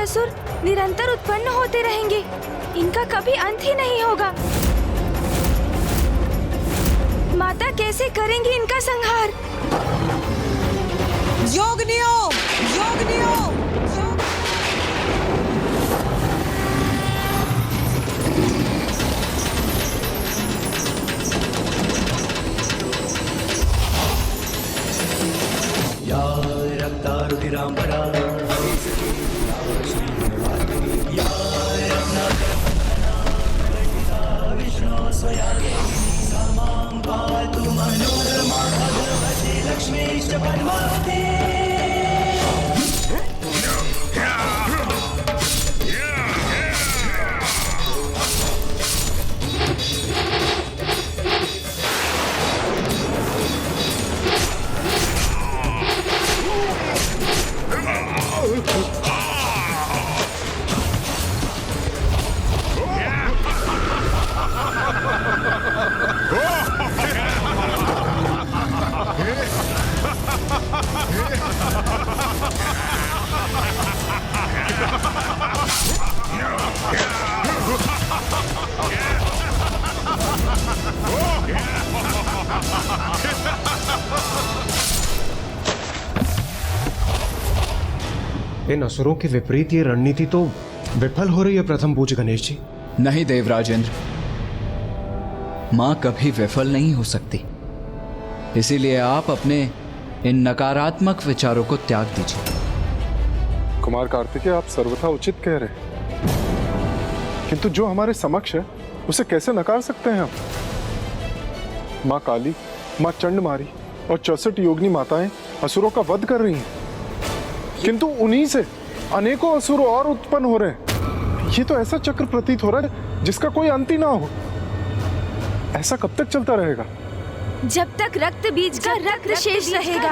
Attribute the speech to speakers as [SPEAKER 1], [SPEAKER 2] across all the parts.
[SPEAKER 1] असुर निरंतर उत्पन्न होते रहेंगे। इनका कभी अंत ही नहीं होगा। माता कैसे करेंगी इनका संहार?
[SPEAKER 2] योगिनियों! योगिनियों!
[SPEAKER 3] या रक्तारुधिराम्बरा या विष्णु स्वया समां पातु मनोरमा भगवती लक्ष्मीश्च पद्मावती।
[SPEAKER 4] इन असुरों के विपरीत ये रणनीति तो विफल हो रही है प्रथम पूज्य गणेश जी।
[SPEAKER 5] नहीं देवराजेंद्र, मां कभी विफल नहीं हो सकती। इसीलिए आप अपने इन नकारात्मक विचारों को त्याग दीजिए।
[SPEAKER 6] कुमार कार्तिकेय, आप सर्वथा उचित कह रहे हैं, किंतु जो हमारे समक्ष है उसे कैसे नकार सकते हैं हम? मां काली, मां चंडमारी और 64 योगिनी माताएं असुरों का वध कर रही हैं, किंतु उन्हीं से अनेकों असुर और उत्पन्न हो रहे हैं। ये तो ऐसा चक्र प्रतीत हो रहा है जिसका कोई अंत ही ना हो। ऐसा कब तक चलता रहेगा?
[SPEAKER 1] जब तक रक्त बीज का रक्त शेष रहेगा।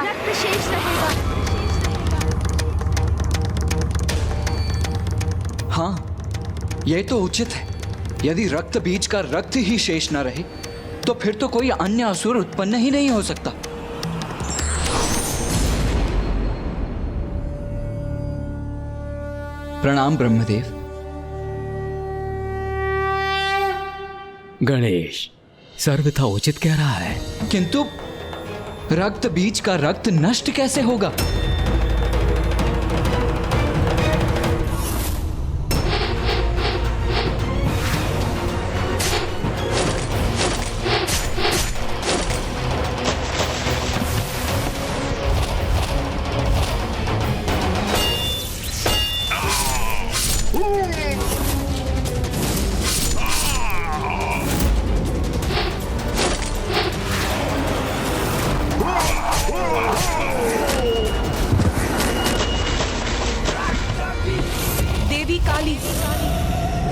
[SPEAKER 5] हाँ, यह तो उचित है। यदि रक्त बीज का रक्त ही शेष न रहे तो फिर तो कोई अन्य असुर उत्पन्न ही नहीं हो सकता। प्रणाम ब्रह्मदेव।
[SPEAKER 7] गणेश सर्वथा उचित कह रहा है,
[SPEAKER 5] किंतु रक्त बीज का रक्त नष्ट कैसे होगा?
[SPEAKER 2] देवी काली,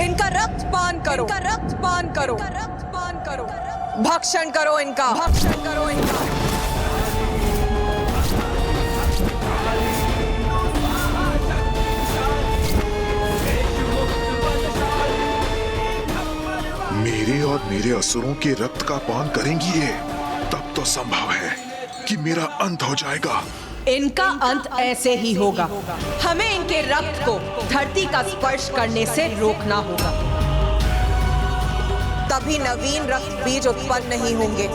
[SPEAKER 2] इनका रक्त पान करो, इनका रक्त पान करो, रक्त पान करो, भक्षण करो इनका, भक्षण करो इनका।
[SPEAKER 8] मेरे और मेरे असुरों के रक्त का पान करेंगी ये, तब तो संभव है कि मेरा अंत हो जाएगा।
[SPEAKER 2] इनका अंत ऐसे ही होगा। हमें इनके रक्त को धरती का स्पर्श करने से रोकना होगा, तभी नवीन रक्त बीज उत्पन्न नहीं होंगे।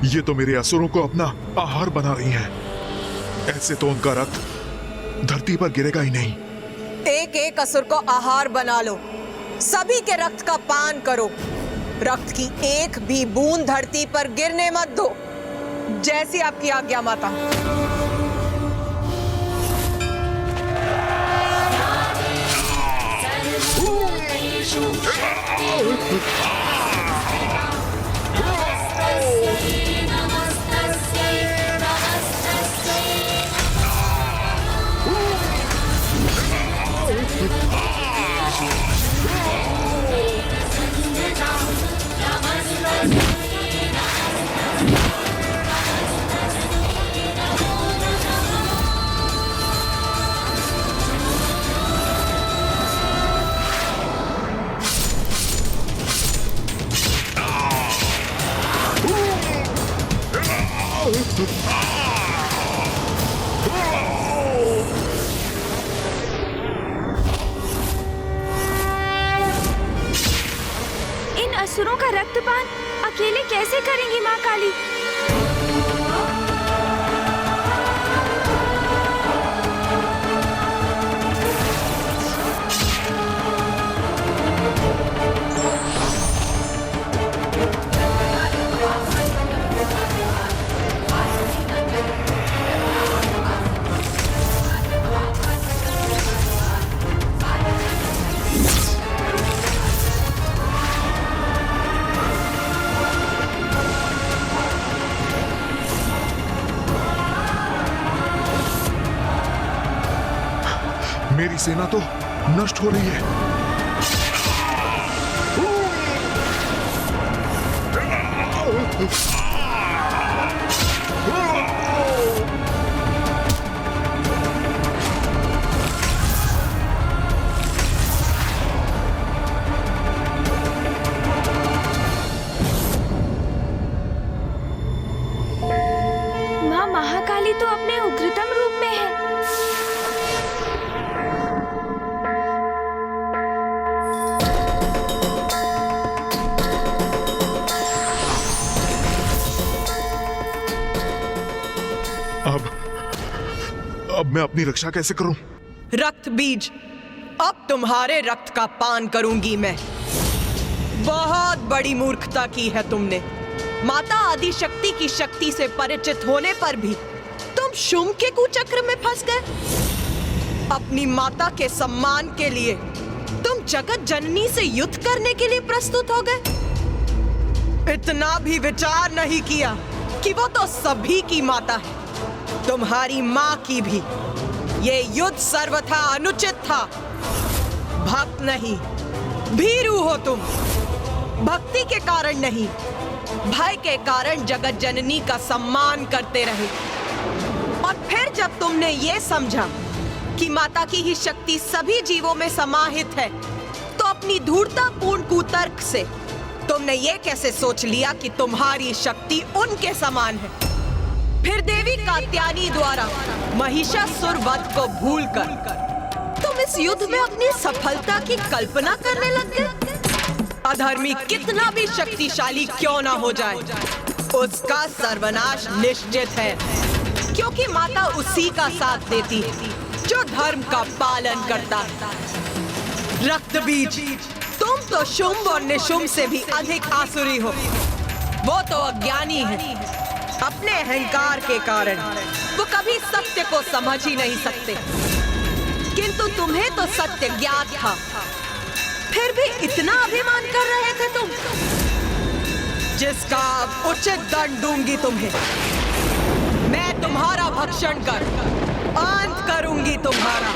[SPEAKER 8] ये तो मेरे असुरों को अपना आहार बना रही हैं। ऐसे तो उनका रक्त धरती पर गिरेगा ही नहीं।
[SPEAKER 2] एक एक असुर को आहार बना लो, सभी के रक्त का पान करो। रक्त की एक भी बूंद धरती पर गिरने मत दो। जैसी आपकी आज्ञा माता।
[SPEAKER 1] इन असुरों का रक्तपान अकेले कैसे करेंगी माँ काली?
[SPEAKER 8] मेरी सेना तो नष्ट हो रही है।
[SPEAKER 1] माँ महाकाली तो अपने उग्रतम रूप में है।
[SPEAKER 8] अब मैं अपनी रक्षा कैसे करूं?
[SPEAKER 2] रक्त बीज, अब तुम्हारे रक्त का पान करूंगी मैं। बहुत बड़ी मूर्खता की है तुमने। माता आदि शक्ति की शक्ति से परिचित होने पर भी तुम शुंभ के कुचक्र में फंस गए। अपनी माता के सम्मान के लिए तुम जगत जननी से युद्ध करने के लिए प्रस्तुत हो गए। इतना भी विचार नहीं किया कि वो तो सभी की माता है, तुम्हारी माँ की भी। ये युद्ध सर्वथा अनुचित था। भक्त नहीं, भीरू हो तुम। भक्ति के कारण नहीं, भय के कारण जगत जननी का सम्मान करते रहे। और फिर जब तुमने ये समझा कि माता की ही शक्ति सभी जीवों में समाहित है, तो अपनी धूर्ततापूर्ण कुतर्क से तुमने ये कैसे सोच लिया कि तुम्हारी शक्ति उनके समान है। फिर देवी कात्यायनी द्वारा महिषासुर वध को भूलकर तुम इस युद्ध में अपनी सफलता की कल्पना करने लग गए। अधर्मी कितना भी शक्तिशाली क्यों ना हो जाए, उसका सर्वनाश निश्चित है, क्योंकि माता उसी का साथ देती है जो धर्म का पालन करता है। रक्त बीज, तुम तो शुंभ और निशुंभ से भी अधिक आसुरी हो। वो तो अज्ञानी है। अपने अहंकार के कारण वो कभी सत्य को समझ ही नहीं सकते, किंतु तुम्हें तो सत्य ज्ञात था, फिर भी इतना अभिमान कर रहे थे तुम, जिसका उचित दंड दूंगी तुम्हें। मैं तुम्हारा भक्षण कर अंत करूंगी तुम्हारा।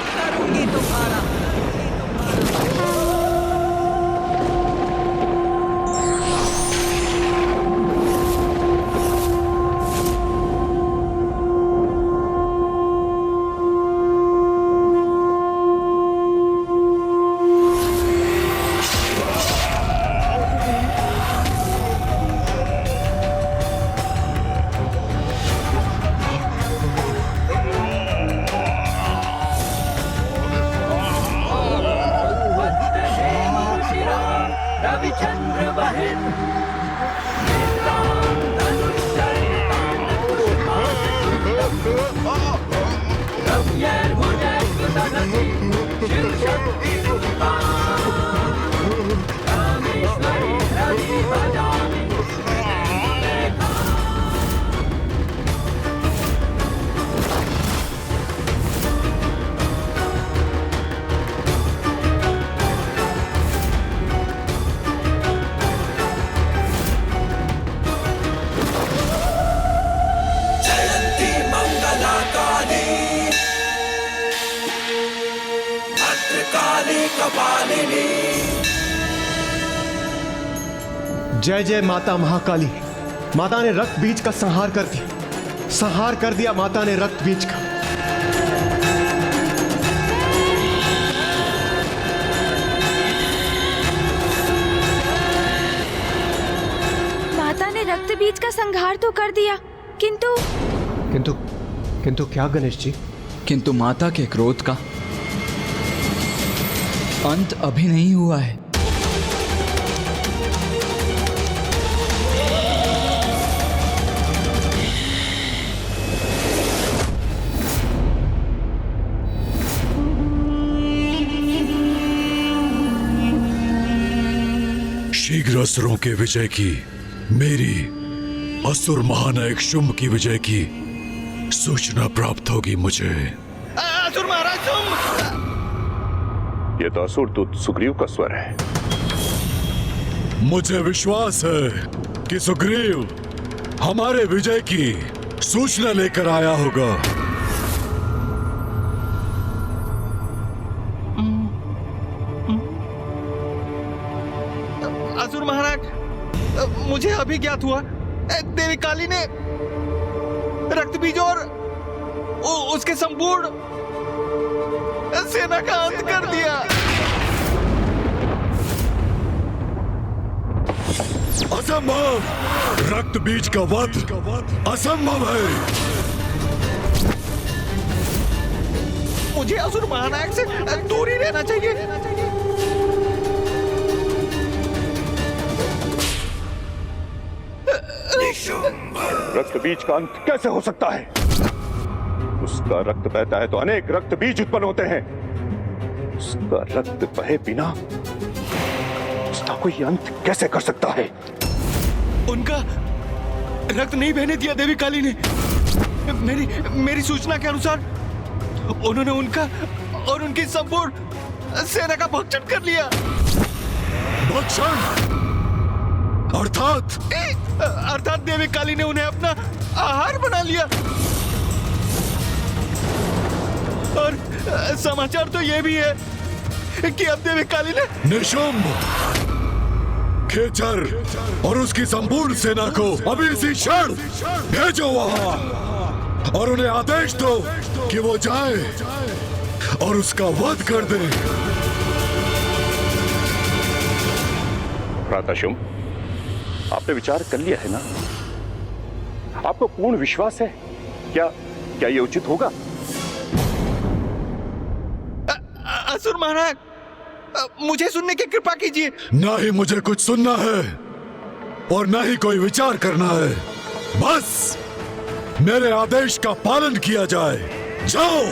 [SPEAKER 4] जय जय माता महाकाली। माता ने रक्त बीज का संहार कर दिया, संहार कर दिया माता ने रक्त बीज का।
[SPEAKER 1] माता ने रक्त बीज का संहार तो कर दिया, किंतु
[SPEAKER 4] किंतु किंतु क्या गणेश जी?
[SPEAKER 5] किंतु माता के क्रोध का अंत अभी नहीं हुआ है।
[SPEAKER 8] शीघ्र असुरों के विजय की, मेरी असुर महानायक शुंभ की विजय की सूचना प्राप्त होगी मुझे।
[SPEAKER 9] असुर महाराज शुंभ!
[SPEAKER 10] ये तो असुर दूत सुग्रीव का स्वर है।
[SPEAKER 8] मुझे विश्वास है कि सुग्रीव हमारे विजय की सूचना लेकर आया होगा।
[SPEAKER 9] असुर महाराज, मुझे अभी ज्ञात हुआ देवी काली ने रक्त बीज और उसके संपूर्ण सेना का अंत कर दिया।
[SPEAKER 8] असंभव! रक्त बीज का वध असंभव है।
[SPEAKER 9] मुझे असुर महानायक से दूर ही रहना चाहिए।
[SPEAKER 10] रक्त बीज का अंत कैसे हो सकता है? उसका रक्त बहता है तो अनेक रक्त बीज उत्पन्न होते हैं। उसका रक्त बहे बिना उसका कोई अंत कैसे कर सकता है?
[SPEAKER 9] उनका रक्त नहीं बहने दिया देवी काली ने। मेरी सूचना के अनुसार उन्होंने उनका और उनकी संपूर्ण सेना का भक्षण कर लिया।
[SPEAKER 8] भक्षण?
[SPEAKER 9] अर्थात देवी काली ने उन्हें अपना आहार बना लिया। और समाचार तो यह भी है कि अब देवी काली ने
[SPEAKER 8] निशुंभ, खेचर और उसकी संपूर्ण सेना को अभी इसी क्षण भेजो वहां और उन्हें आदेश दो कि वो जाए और उसका वध कर दे।
[SPEAKER 10] भ्राता शुंभ, आपने विचार कर लिया है ना? आपको पूर्ण विश्वास है? क्या ये उचित होगा?
[SPEAKER 9] असुर महाराज, मुझे सुनने की कृपा कीजिए।
[SPEAKER 8] ना ही मुझे कुछ सुनना है और ना ही कोई विचार करना है। बस मेरे आदेश का पालन किया जाए। जाओ,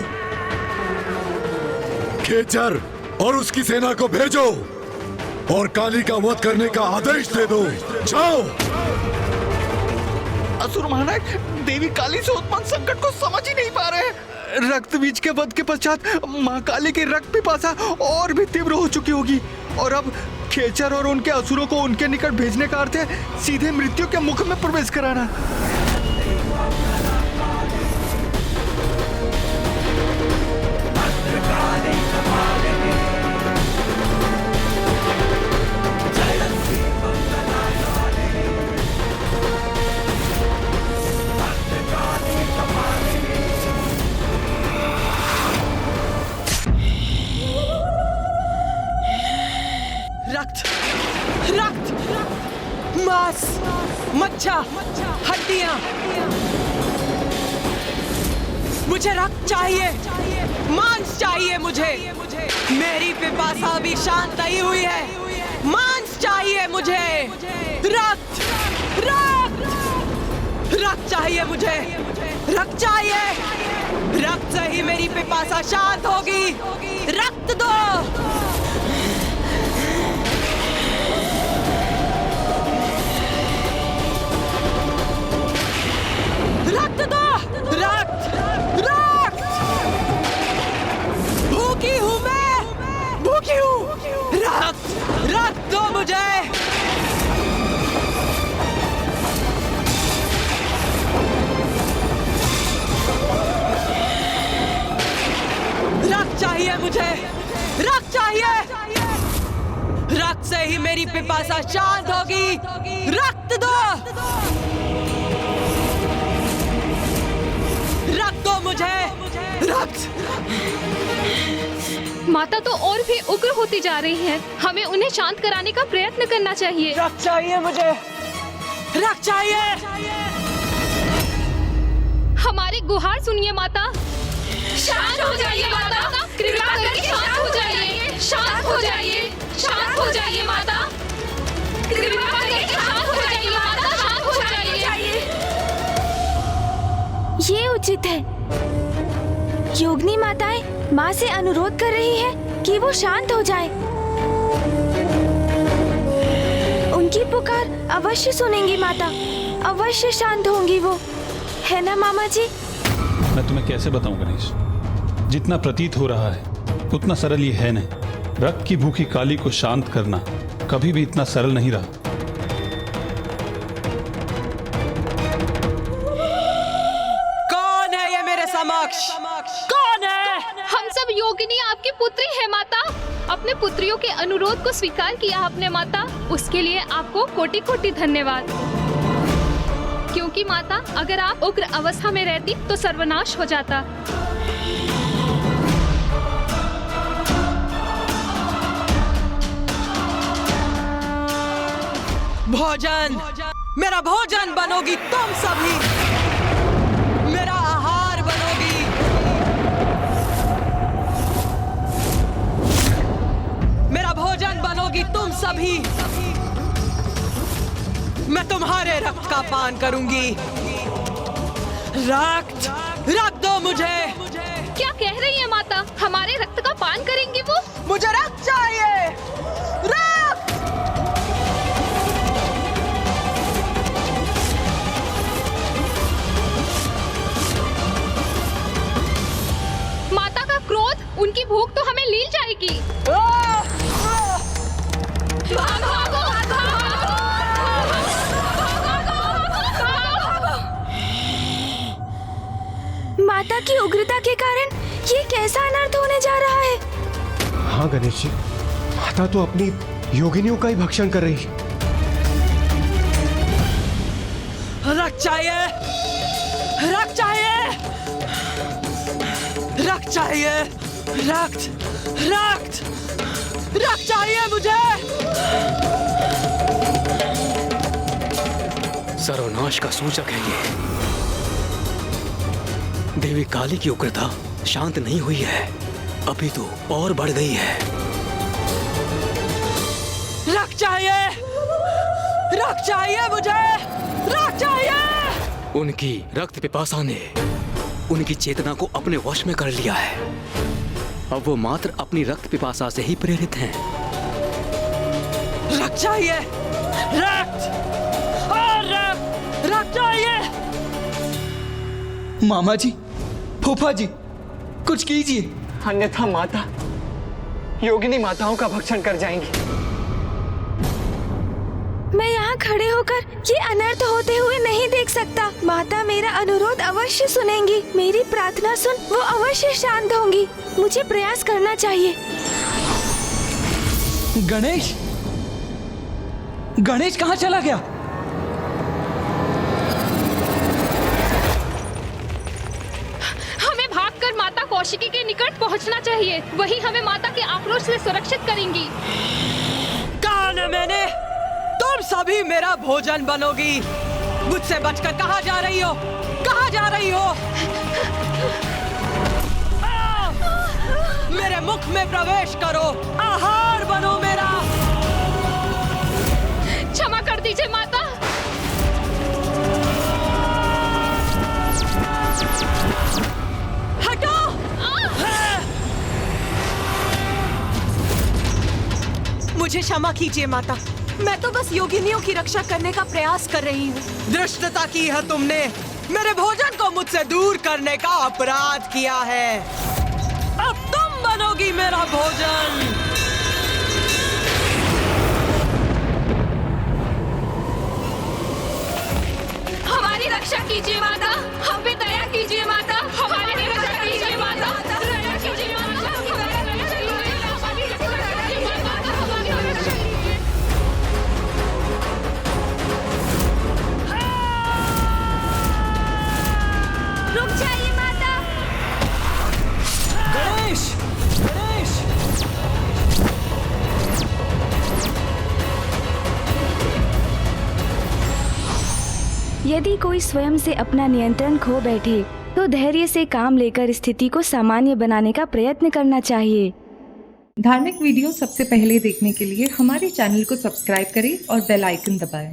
[SPEAKER 8] खेचर और उसकी सेना को भेजो और काली का वध करने का आदेश दे दो। जाओ।
[SPEAKER 9] असुर महाराज, देवी काली से उत्पन्न संकट को समझ ही नहीं पा रहे हैं। रक्त बीज के वध के पश्चात मां काली की रक्त पिपासा और भी तीव्र हो चुकी होगी और अब खेचर और उनके असुरों को उनके निकट भेजने का अर्थ है सीधे मृत्यु के मुख में प्रवेश कराना।
[SPEAKER 2] रक्त, मांस, मज्जा, हड्डियां। मुझे रक्त चाहिए, मांस चाहिए मुझे। मेरी पिपासा भी शांत नहीं हुई है। मांस चाहिए मुझे। रक्त, रक्त, रक्त चाहिए मुझे। रक्त चाहिए। रक्त से ही मेरी पिपासा शांत होगी। रक्त दो। रक्त दो। रक्त, रक्त। भूखी हूं मैं, भूखी हूं। रक्त, रक्त दो मुझे। रक्त चाहिए मुझे। रक्त चाहिए। पिपासा शांत होगी। रक्त दो, रक्त दो मुझे, रक्त।
[SPEAKER 1] माता तो और भी उग्र होती जा रही है, हमें उन्हें शांत कराने का प्रयत्न करना चाहिए।
[SPEAKER 2] रक्त चाहिए मुझे, रक्त चाहिए।
[SPEAKER 1] हमारी गुहार सुनिए माता। शांत हो जाइए माता, कृपा करके शांत हो जाइए, शांत हो जाइए, शांत हो जाइए माता, कृपा करके शांत हो जाइए माता, शांत हो जाइए। ये उचित है। योगिनी माताएं माँ से अनुरोध कर रही है कि वो शांत हो जाए। उनकी पुकार अवश्य सुनेंगी माता, अवश्य शांत होंगी वो, है ना मामा जी?
[SPEAKER 11] मैं तुम्हें कैसे बताऊं गणेश, जितना प्रतीत हो रहा है उतना सरल ये है नहीं। रक्त की भूखी काली को शांत करना कभी भी इतना सरल नहीं रहा।
[SPEAKER 2] कौन है ये मेरे समक्ष? कौन है?
[SPEAKER 1] हम सब योगिनी आपकी पुत्री है माता। अपने पुत्रियों के अनुरोध को स्वीकार किया आपने माता, उसके लिए आपको कोटि कोटि धन्यवाद। क्योंकि माता, अगर आप उग्र अवस्था में रहती तो सर्वनाश हो जाता।
[SPEAKER 2] भोजन, मेरा भोजन बनोगी तुम सभी, मेरा आहार बनोगी। मेरा भोजन बनोगी तुम सभी। मैं तुम्हारे रक्त का पान करूंगी। रक्त, रक्त दो मुझे।
[SPEAKER 1] क्या कह रही है माता? हमारे रक्त का पान करेंगी वो?
[SPEAKER 2] मुझे रक्त चाहिए, रक्त।
[SPEAKER 1] माता का क्रोध, उनकी भूख तो हमें लील जाएगी। भागो, माता की उग्रता के कारण ये कैसा अनर्थ होने जा रहा है?
[SPEAKER 4] हाँ गणेश जी, माता तो अपनी योगिनियों का ही भक्षण कर रही।
[SPEAKER 2] रक्त चाहिए, रक्त चाहिए, रक्त चाहिए, रक्त, रक्त, रक्त चाहिए मुझे।
[SPEAKER 7] सर्वनाश का सूचक है ये। देवी काली की उग्रता शांत नहीं हुई है, अभी तो और बढ़ गई है।
[SPEAKER 2] रक्त चाहिए, रक्त चाहिए मुझे, रक्त चाहिए।
[SPEAKER 7] उनकी रक्त पिपासा ने उनकी चेतना को अपने वश में कर लिया है। अब वो मात्र अपनी रक्त पिपासा से ही प्रेरित हैं।
[SPEAKER 2] रक्त चाहिए, रक्त, और रक्त, रक्त चाहिए।
[SPEAKER 5] मामा जी, फूफा जी, कुछ कीजिए,
[SPEAKER 9] अन्यथा माता योगिनी माताओं का भक्षण कर जाएंगी।
[SPEAKER 1] मैं यहाँ खड़े होकर ये अनर्थ होते हुए नहीं देख सकता। माता मेरा अनुरोध अवश्य सुनेंगी, मेरी प्रार्थना सुन वो अवश्य शांत होंगी। मुझे प्रयास करना चाहिए।
[SPEAKER 5] गणेश, गणेश कहाँ चला गया?
[SPEAKER 1] हमें भागकर माता कौशिकी के निकट पहुँचना चाहिए, वही हमें माता के आक्रोश से सुरक्षित करेंगी।
[SPEAKER 2] कहा न मैंने, तुम सभी मेरा भोजन बनोगी। मुझसे बचकर कहाँ जा रही हो? कहाँ जा रही हो? मेरे मुख में प्रवेश करो, आहार बनो मेरा।
[SPEAKER 1] क्षमा कर दीजिए माता।
[SPEAKER 2] हटो। मुझे क्षमा कीजिए माता, मैं तो बस योगिनियों की रक्षा करने का प्रयास कर रही हूँ। धृष्टता की है तुमने, मेरे भोजन को मुझसे दूर करने का अपराध किया है। अब तुम बनोगी मेरा भोजन।
[SPEAKER 1] हमारी रक्षा कीजिए माता, हम पे दया कीजिए माता, हमारी रक्षा कीजिए माता, दया कीजिए माता,
[SPEAKER 12] यदि कोई स्वयं से अपना नियंत्रण खो बैठे तो धैर्य से काम लेकर स्थिति को सामान्य बनाने का प्रयत्न करना चाहिए।
[SPEAKER 13] धार्मिक वीडियो सबसे पहले देखने के लिए हमारे चैनल को सब्सक्राइब करें और बेल आइकन दबाएं।